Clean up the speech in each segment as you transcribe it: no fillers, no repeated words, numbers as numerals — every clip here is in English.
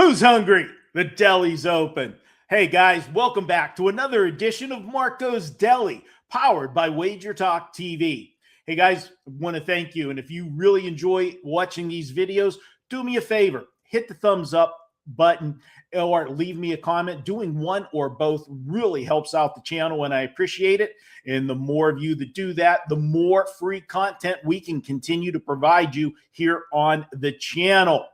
Who's hungry? The Deli's open. Hey guys, welcome back to another edition of Marco's Deli, powered by WagerTalk TV. Hey guys, I want to thank you. And if you really enjoy watching these videos, do me a favor, hit the thumbs up button or leave me a comment. Doing one or both really helps out the channel and I appreciate it. And the more of you that do that, the more free content we can continue to provide you here on the channel.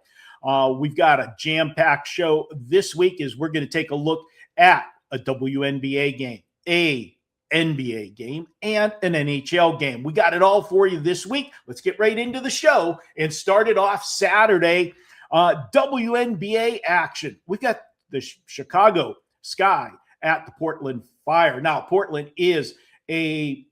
We've got a jam-packed show this week as we're going to take a look at a WNBA game, a NBA game, and an NHL game. We got it all for you this week. Let's get right into the show and start it off Saturday. WNBA action. We got the Chicago Sky at the Portland Fire. Now, Portland is a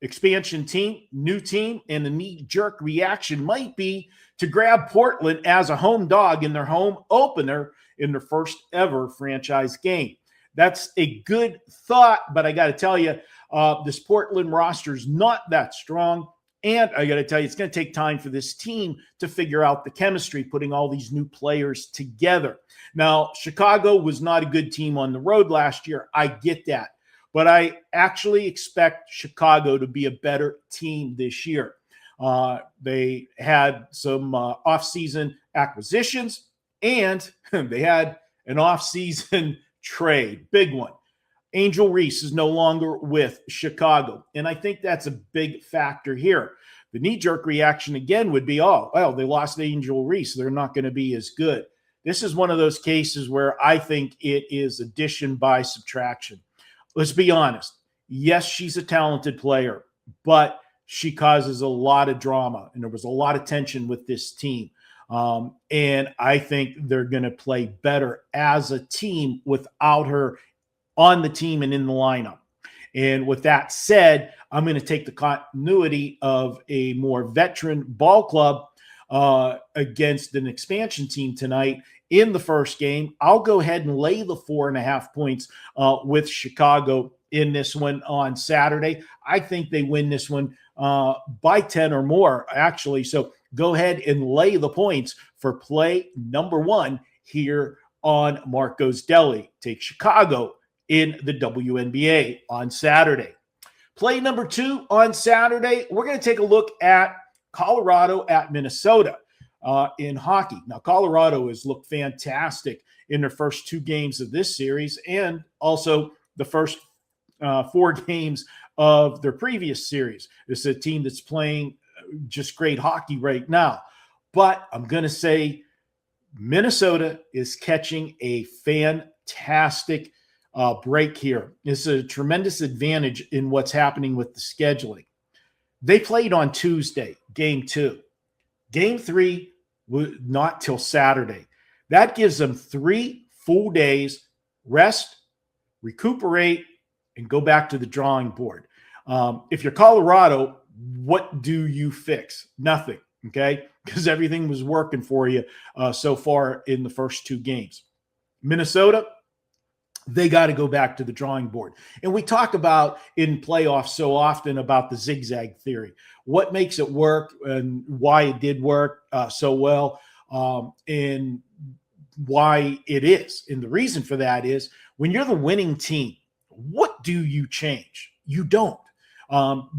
expansion team, new team, and the knee-jerk reaction might be to grab Portland as a home dog in their home opener in their first ever franchise game. That's a good thought, but I got to tell you, this Portland roster is not that strong. And I got to tell you, it's going to take time for this team to figure out the chemistry, putting all these new players together. Now, Chicago was not a good team on the road last year. I get that. But I actually expect Chicago to be a better team this year. They had some offseason acquisitions, and they had an offseason trade, big one. Angel Reese is no longer with Chicago, and I think that's a big factor here. The knee-jerk reaction again would be, oh, well, they lost Angel Reese. They're not going to be as good. This is one of those cases where I think it is addition by subtraction. Let's be honest. Yes, she's a talented player, but she causes a lot of drama, and there was a lot of tension with this team. And I think they're going to play better as a team without her on the team and in the lineup. And with that said, I'm going to take the continuity of a more veteran ball club against an expansion team tonight in the first game. I'll go ahead and lay the 4.5 points with Chicago in this one on Saturday. I think they win this one by 10 or more, actually. So go ahead and lay the points for play number one here on Marco's Deli. Take Chicago in the WNBA on Saturday. Play number two on Saturday, we're going to take a look at Colorado at Minnesota in hockey. Now, Colorado has looked fantastic in their first two games of this series and also the first 4 games of their previous series. It's a team that's playing just great hockey right now. But I'm going to say Minnesota is catching a fantastic break here. It's a tremendous advantage in what's happening with the scheduling. They played on Tuesday, game 2. Game 3 not till Saturday. That gives them 3 full days, rest, recuperate, and go back to the drawing board. If you're Colorado, what do you fix? Nothing, okay? Because everything was working for you so far in the first 2 games. Minnesota, they got to go back to the drawing board. And we talk about in playoffs so often about the zigzag theory. What makes it work and why it did work so well and why it is. And the reason for that is when you're the winning team, what do you change? You don't.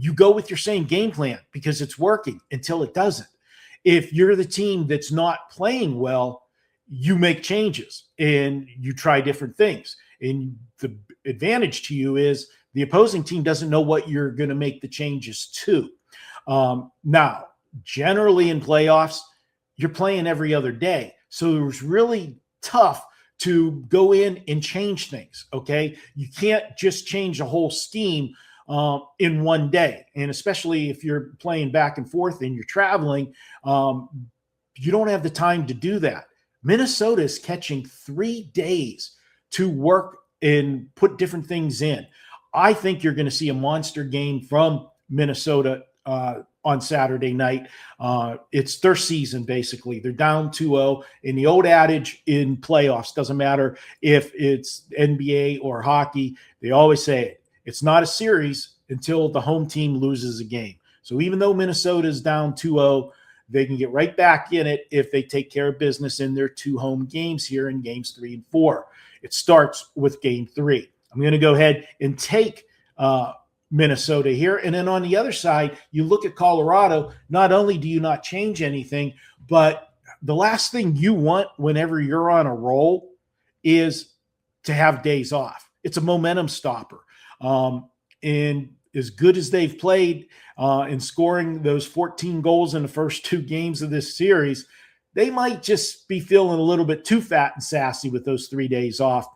You go with your same game plan because it's working until it doesn't. If you're the team that's not playing well, you make changes and you try different things. And the advantage to you is the opposing team doesn't know what you're going to make the changes to. Now, generally in playoffs, you're playing every other day. So it was really tough to go in and change things, okay? You can't just change a whole scheme in one day. And especially if you're playing back and forth and you're traveling, you don't have the time to do that. Minnesota is catching 3 days to work and put different things in. I think you're going to see a monster game from Minnesota on Saturday night. It's their season, basically. They're down 2-0. And the old adage in playoffs, doesn't matter if it's NBA or hockey, they always say it. It's not a series until the home team loses a game. So even though Minnesota is down 2-0, They can get right back in it if they take care of business in their 2 home games here in games 3 and 4. It starts with game 3. I'm going to go ahead and take Minnesota here. And then on the other side, you look at Colorado. Not only do you not change anything, but the last thing you want whenever you're on a roll is to have days off. It's a momentum stopper. And as good as they've played in scoring those 14 goals in the first 2 games of this series, they might just be feeling a little bit too fat and sassy with those 3 days off.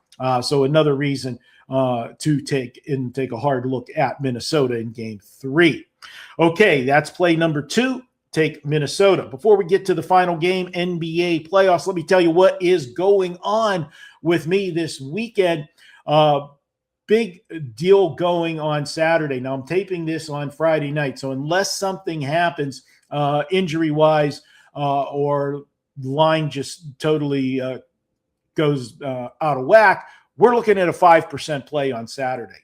So another reason to take a hard look at Minnesota in game 3. Okay, that's play number 2. Take Minnesota. Before we get to the final game, NBA playoffs, let me tell you what is going on with me this weekend. Big deal going on Saturday. Now, I'm taping this on Friday night, so unless something happens injury-wise or line just totally goes out of whack, we're looking at a 5% play on Saturday.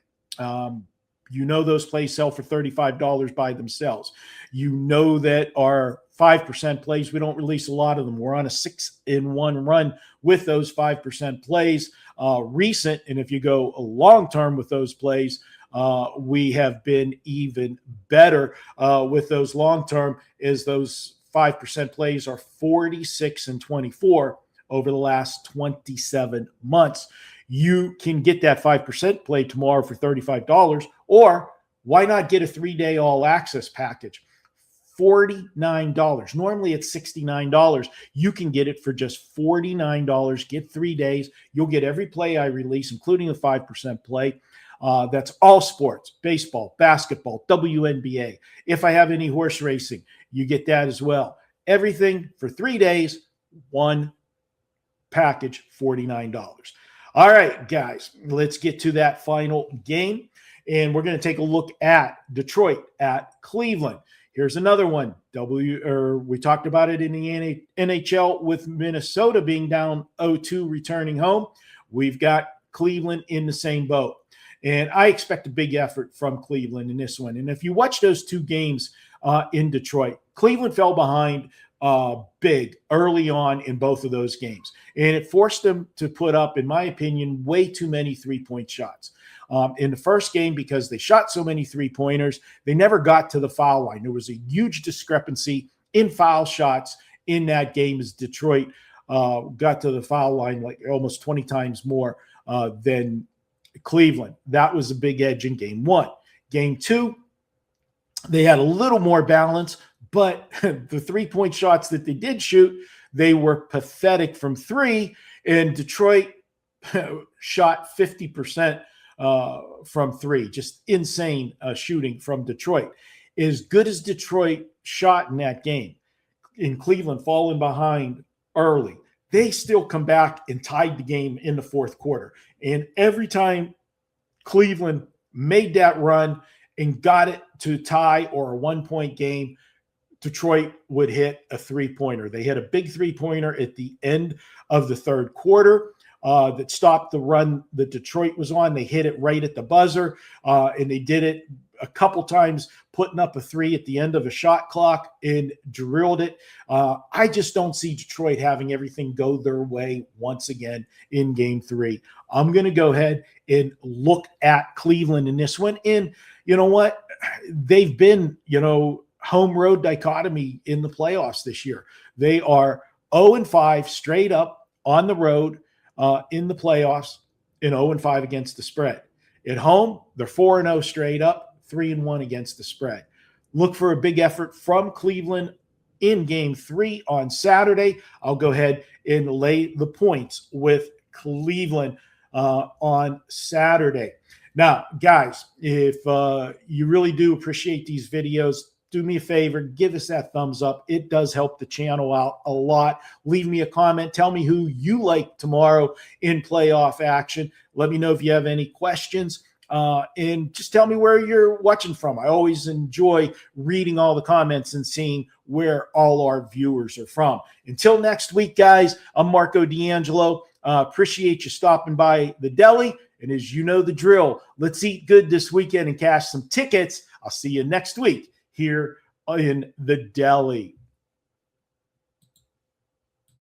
You know those plays sell for $35 by themselves. You know that our 5% plays, we don't release a lot of them. We're on a 6-in-1 run with those 5% plays recent. And if you go a long term with those plays, we have been even better with those long term, as those 5% plays are 46-24 over the last 27 months. You can get that 5% play tomorrow for $35, or why not get a 3-day all access package? $49. Normally it's $69. You can get it for just $49. Get 3 days. You'll get every play I release, including the 5% play. That's all sports: baseball, basketball, WNBA. If I have any horse racing, you get that as well. Everything for 3 days, one package, $49. All right, guys, let's get to that final game. And we're going to take a look at Detroit at Cleveland. Here's another one. We talked about it in the NHL with Minnesota being down 0-2 returning home. We've got Cleveland in the same boat. And I expect a big effort from Cleveland in this one. And if you watch those 2 games in Detroit, Cleveland fell behind big early on in both of those games. And it forced them to put up, in my opinion, way too many 3-point shots. In the first game, because they shot so many 3-pointers, they never got to the foul line. There was a huge discrepancy in foul shots in that game, as Detroit got to the foul line like almost 20 times more than Cleveland. That was a big edge in game 1. Game 2, they had a little more balance, but the 3-point shots that they did shoot, they were pathetic from 3, and Detroit shot 50% from 3. Just insane shooting from Detroit. As good as Detroit shot in that game, in Cleveland falling behind early, they still come back and tied the game in the 4th quarter. And every time Cleveland made that run and got it to tie or a 1-point game, Detroit would hit a 3-pointer. They hit a big 3-pointer at the end of the 3rd quarter that stopped the run that Detroit was on. They hit it right at the buzzer, and they did it a couple times, putting up a 3 at the end of a shot clock and drilled it. I just don't see Detroit having everything go their way once again in game 3. I'm going to go ahead and look at Cleveland in this one. And you know what? They've been, home road dichotomy in the playoffs this year. They are 0-5 straight up on the road in the playoffs, and 0-5 against the spread. At home, they're 4-0 straight up, 3-1 against the spread. Look for a big effort from Cleveland in game 3 on Saturday. I'll go ahead and lay the points with Cleveland on Saturday. Now, guys, if you really do appreciate these videos, do me a favor, give us that thumbs up. It does help the channel out a lot. Leave me a comment. Tell me who you like tomorrow in playoff action. Let me know if you have any questions. And just tell me where you're watching from. I always enjoy reading all the comments and seeing where all our viewers are from. Until next week, guys, I'm Marco D'Angelo. Appreciate you stopping by the Deli. And as you know the drill, let's eat good this weekend and cash some tickets. I'll see you next week here in the Deli.